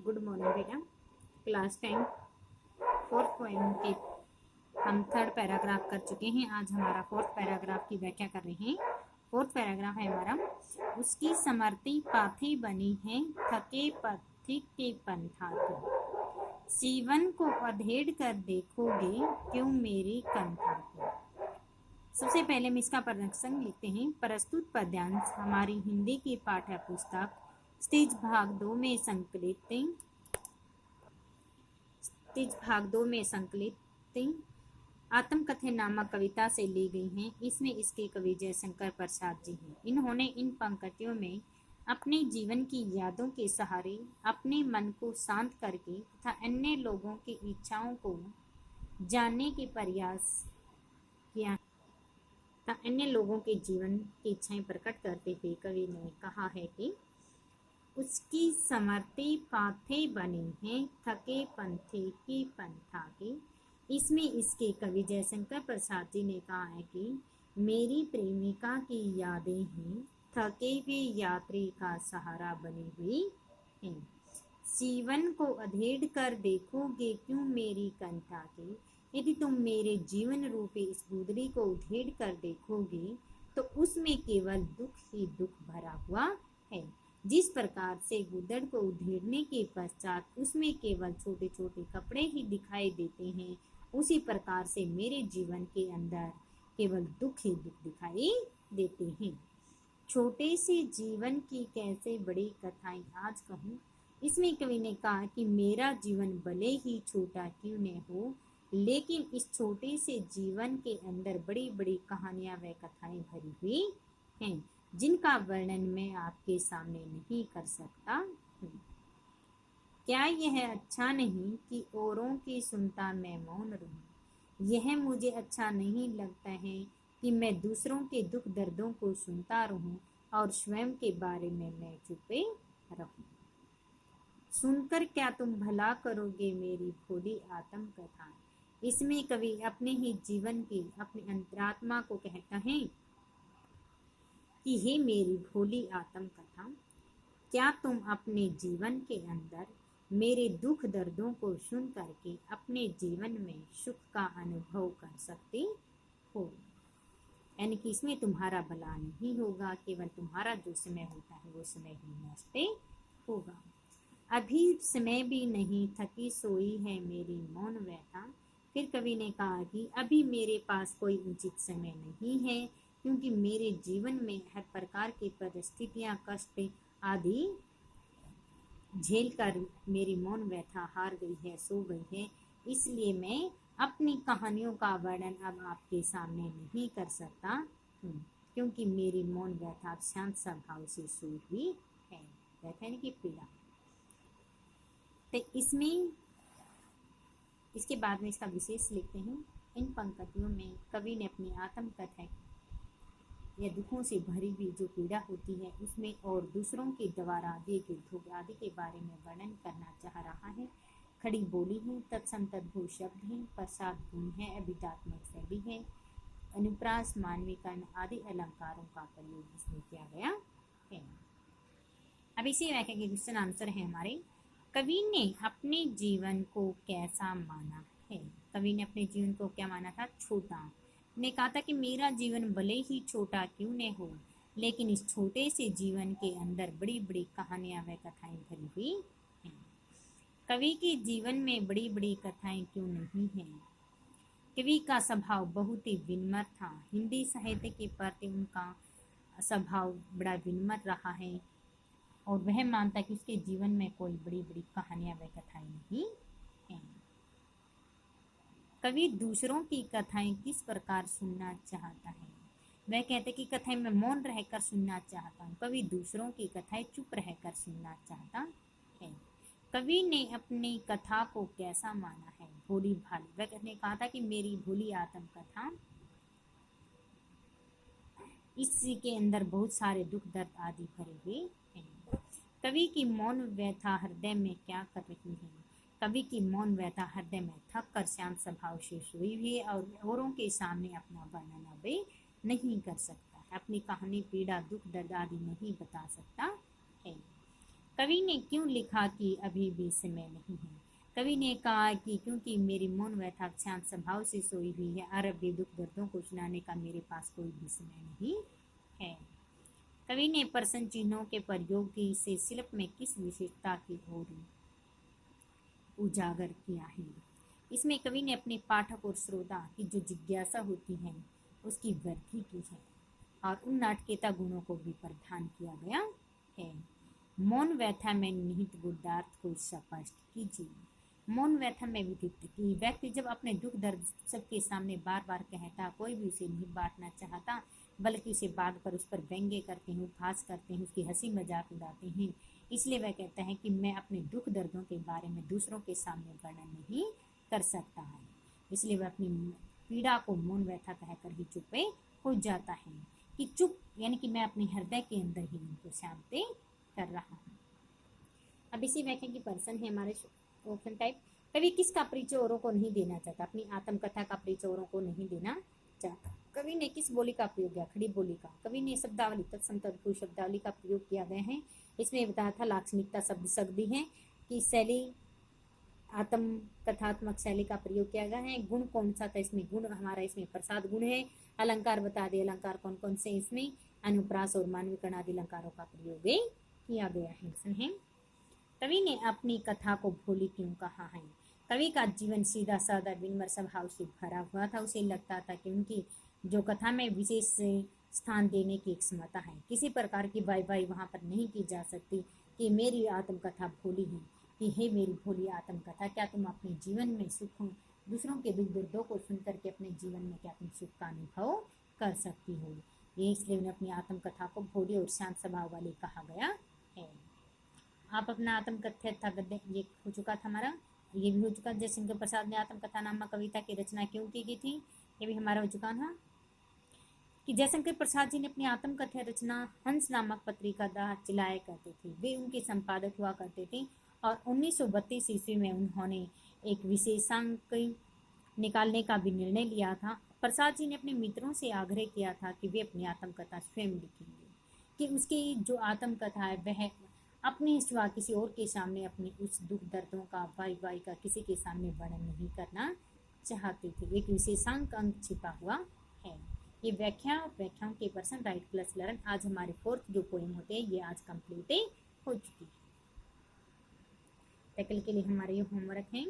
Good morning बेटा। Class 10 fourth poem के हम थर्ड पैराग्राफ कर चुके हैं। आज हमारा फोर्थ पैराग्राफ की व्याख्या कर रहे हैं। फोर्थ पैराग्राफ है हमारा, उसकी समर्ति पाथी बनी है, थके पथिक के पंथा को, सीवन को अधेड़ कर देखोगे क्यों मेरी कंथा को। सबसे पहले हम इसका प्रसंग लिखते हैं। प्रस्तुत पद्यांश हमारी हिंदी की पाठ्य पुस्तक स्टेज भाग 2 में संकलित आत्मकथा नामक कविता से ली गई हैं। इसमें इसके कवि जयशंकर प्रसाद जी हैं। इन्होंने इन पंक्तियों में अपने जीवन की यादों के सहारे अपने मन को शांत करके तथा अन्य लोगों की इच्छाओं को जानने के प्रयास किया तथा अन्य लोगों के जीवन की इच्छाएं प्रकट करते हुए कवि ने कहा है कि उसकी समर्ति पाथे बनी है, थके पंथे की पंथा की। इसमें इसके कवि जयशंकर प्रसाद जी ने कहा है कि मेरी प्रेमिका की यादें हैं, थके हुए यात्री का सहारा बनी हुई हैं। जीवन को अधेड़ कर देखोगे क्यों मेरी कंथा की। यदि तुम मेरे जीवन रूपी इस गुदड़ी को उधेड़ कर देखोगे तो उसमें केवल दुख ही दुख भरा हुआ है। जिस प्रकार से गुदड़ को उधेड़ने के पश्चात उसमें केवल छोटे छोटे कपड़े ही दिखाई देते हैं, उसी प्रकार से मेरे जीवन के अंदर केवल दुख ही दुख दिखाई देते हैं। छोटे से जीवन की कैसे बड़ी कथाएं आज कहूँ। इसमें कवि ने कहा कि मेरा जीवन भले ही छोटा क्यों न हो, लेकिन इस छोटे से जीवन के अंदर बड़ी बड़ी कहानियां व कथाएं भरी हुई हैं, जिनका वर्णन मैं आपके सामने नहीं कर सकता हूँ। क्या यह अच्छा नहीं कि औरों की सुनता मैं मौन रहूं। यह मुझे अच्छा नहीं लगता है कि मैं दूसरों के दुख दर्दों को सुनता रहूं और स्वयं के बारे में मैं चुपे रहूं। सुनकर क्या तुम भला करोगे मेरी भोली आत्म कथा। इसमें कवि अपने ही जीवन की अपनी अंतरात्मा को कहता है कि हे मेरी भोली आत्म कथा, क्या तुम अपने जीवन के अंदर मेरे दुख दर्दों को सुन करके अपने जीवन में सुख का अनुभव कर सकते हो। यानी कि इसमें तुम्हारा भला नहीं होगा, केवल तुम्हारा जो समय होता है वो समय ही नष्ट होगा। अभी समय भी नहीं, थकी सोई है मेरी मौन व्यथा। फिर कवि ने कहा कि अभी मेरे पास कोई उचित समय नहीं है, क्योंकि मेरे जीवन में हर प्रकार की परिस्थितियां, कष्ट आदि झेल कर मेरी मौन व्यथा हार गई है, सो गई है। इसलिए मैं अपनी कहानियों का वर्णन अब आपके सामने नहीं कर सकता हूँ, क्योंकि मेरी मौन व्यथा शांत स्वभाव से सोई हुई है। व्यथा की पीड़ा। तो इसमें इसके बाद में इसका विशेष लिखते हैं। इन पंक्तियों में कवि ने अपनी आत्मकथा या दुखों से भरी हुई जो पीड़ा होती है उसमें और दूसरों के द्वारा दिए गए दुख आदि के बारे में वर्णन करना चाह रहा है। खड़ी बोली है, तत्सम तद्भव शब्द है, प्रसाद गुण है, अभिधात्मक शैली है, अनुप्रास, मानवीकरण आदि अलंकारों का प्रयोग इसमें किया गया है। अब इसी व्याख्या के क्वेश्चन आंसर है हमारे। कवि ने अपने जीवन को कैसा माना है। कवि ने अपने जीवन को क्या माना था? छोटा। ने कहा था कि मेरा जीवन भले ही छोटा क्यों न हो, लेकिन इस छोटे से जीवन के अंदर बड़ी बड़ी कहानियां व कथाएं भरी हुई हैं। कवि के जीवन में बड़ी बड़ी कथाएं क्यों नहीं हैं। कवि का स्वभाव बहुत ही विनम्र था। हिंदी साहित्य के प्रति उनका स्वभाव बड़ा विनम्र रहा है और वह मानता कि उसके जीवन में कोई बड़ी बड़ी कहानियां व कथाएं नहीं हैं। कवि दूसरों की कथाएं किस प्रकार सुनना चाहता है। वह कहते कि कथाएं मैं मौन रहकर सुनना चाहता हूँ। कवि दूसरों की कथाएं चुप रहकर सुनना चाहता है। कवि ने अपनी कथा को कैसा माना है? भोली भाली। वह कहने कहा था कि मेरी भोली आत्म कथा, इसी के अंदर बहुत सारे दुख दर्द आदि भरे हुए हैं। कवि की मौन व्यथा हृदय में क्या कर रही है। कवि की मौन व्यथा हृदय में थक कर शांत स्वभाव से सोई हुई है और औरों के सामने अपना वर्णन अब नहीं कर सकता है। अपनी कहानी, पीड़ा, दुख दर्द आदि नहीं बता सकता है। कवि ने क्यों लिखा कि अभी भी समय नहीं है। कवि ने कहा कि क्योंकि मेरी मौन व्यथा शांत स्वभाव से सोई हुई है और अभी दुख दर्दों को सुनाने का मेरे पास कोई भी समय नहीं है। कवि ने प्रश्न चिन्हों के प्रयोग की से शिल्प में किस विशेषता की ओर उजागर किया है। इसमें कवि ने अपने पाठक और श्रोता की जो जिज्ञासा होती है उसकी वृद्धि की है और उन नाटकीयता गुणों को भी प्रदान किया गया है। मौन व्यथा में निहित गुणार्थ को स्पष्ट कीजिए। मौन व्यथा में विदित कि व्यक्ति जब अपने दुख दर्द सबके सामने बार बार कहता, कोई भी उसे नहीं बांटना चाहता, बल्कि उसे बांट कर उस पर व्यंग्य करते हैं, उपहास करते हैं, उसकी हंसी मजाक उड़ाते हैं। इसलिए वह कहता है कि मैं अपने दुख दर्दों के बारे में दूसरों के सामने वर्णन नहीं कर सकता है। इसलिए वह अपनी पीड़ा को मौन व्यथा कहकर ही चुप हो जाता है कि चुप यानी कि मैं अपने हृदय के अंदर ही उनको शांति कर रहा हूँ। अब इसी व्याख्या की पर्सन है हमारे ऑप्शन टाइप। कवि किसका परिचय औरों को नहीं देना चाहता, अपनी आत्मकथा का परिचय औरों को नहीं देना चाहता। कवि ने किस बोली का प्रयोग किया, खड़ी बोली का। कवि ने शब्दावली तत्सम तत्पुरुष शब्दावली का प्रयोग किया गया है। इसमें बताया था लाक्षणिकता शब्द सदी है कि शैली आत्म कथात्मक शैली का प्रयोग किया गया है। गुण कौन सा था, इसमें गुण हमारा इसमें प्रसाद गुण है। अलंकार बता दे, अलंकार कौन कौन से, इसमें अनुप्रास और मानवीकरण आदि अलंकारों का प्रयोग किया गया है। कवि ने अपनी कथा को भोली क्यों कहा है। कवि का जीवन सीधा साधा विनम्र स्वभाव से भरा हुआ था। उसे लगता था कि उनकी जो कथा में विशेष स्थान देने की एक क्षमता है। किसी प्रकार की वाई वहाँ पर नहीं की जा सकती कि मेरी आत्मकथा भोली है, कि हे मेरी भोली आत्मकथा, क्या तुम अपने जीवन में सुख, दूसरों के दुख दर्दों को सुन करके अपने जीवन में क्या तुम सुख का अनुभव कर सकती हो। ये इसलिए उन्हें अपनी आत्मकथा को भोली और शांत स्वभाव वाली कहा गया है। आप अपना आत्मकथा गद्य ये हो चुका था हमारा, ये भी हो चुका। जयशंकर प्रसाद ने आत्मकथा नामक कविता की रचना क्यों की गई थी, ये भी हमारा हो चुका था कि जयशंकर प्रसाद जी ने अपनी आत्मकथा रचना हंस नामक पत्रिका द्वारा चलाया करते थे। वे उनके संपादक हुआ करते थे और 1932 ईस्वी में उन्होंने एक विशेषांक निकालने का भी निर्णय लिया था। प्रसाद जी ने अपने मित्रों से आग्रह किया था कि वे अपनी आत्मकथा स्वयं लिखेंगे, कि उसकी जो आत्मकथा है वह अपने सिवा किसी और के सामने अपनी उस दुख दर्दों का वाई का किसी के सामने वर्णन नहीं करना चाहते थे। एक विशेषांक अंक छिपा हुआ है। ये व्याख्याओं के पर्सन राइट प्लस लर्न। आज हमारे 4th जो पोएम होते हैं ये आज कंप्लीट हो चुकी है। कल के लिए हमारे ये होमवर्क है।